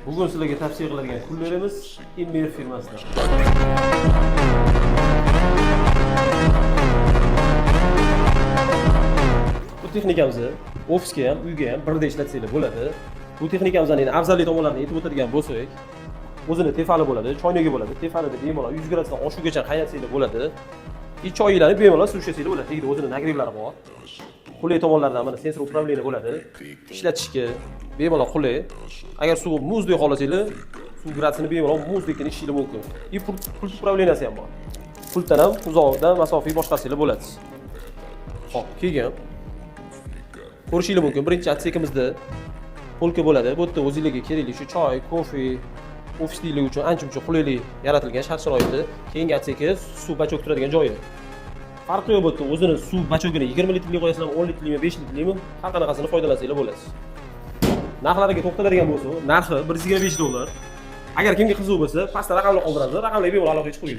Bugun sizlarga tavsiya qiladigan kullarimiz Immer firmasidan. Bu texnikamizni ofisga ham, uyga ham birda ishlatsanglar bo'ladi. Bu texnikamizning afzallik tomonlarini aytib o'tadigan bo'lsak, o'zini tefali bo'ladi, choynagi bo'ladi. Tefalida bemalol 100 gradusdan oshuvgacha qaynatsanglar bo'ladi. Choyinglarni bemalol suvshatsanglar bo'ladi. Tagida o'zining nagrevlari bor. Qulay tomonlaridan mana sensor upravleniya bo'ladi. Ishlatishga bemalol qulay. Agar suv muzdek xohlasanglar, suv gradusini bemalol muzdekdan ishinglar mumkin. Pult upravleniyasi ham bor. Pultdan ham uzoqdan masofaga boshqarsanglar bo'ladi. Xo'p, keyin ko'rishingiz mumkin. Birinchi atsekimizda polka bo'ladi. Bu yerda o'zingizga kerakli shu choy, kofe, ofisliklar uchun ancha-muncha qulaylik yaratilgan shart-sharoitda. Keyingi atseki suv bachok turadigan joyi. Farqi yo'q bu yerda. O'zini suv bachogini 20 litrlik qo'yasizlarmi, 10 litrlikmi, 5 litrlikmi, har qanaqasini foydalansanglar bo'ladi. Narxlariga to'xtaladigan bo'lsa, narxi $125. Agar kimga qiziq bo'lsa, pastda raqamlar qoldiramiz. Raqamlarga bemalol aloqa qilib qo'yinglar.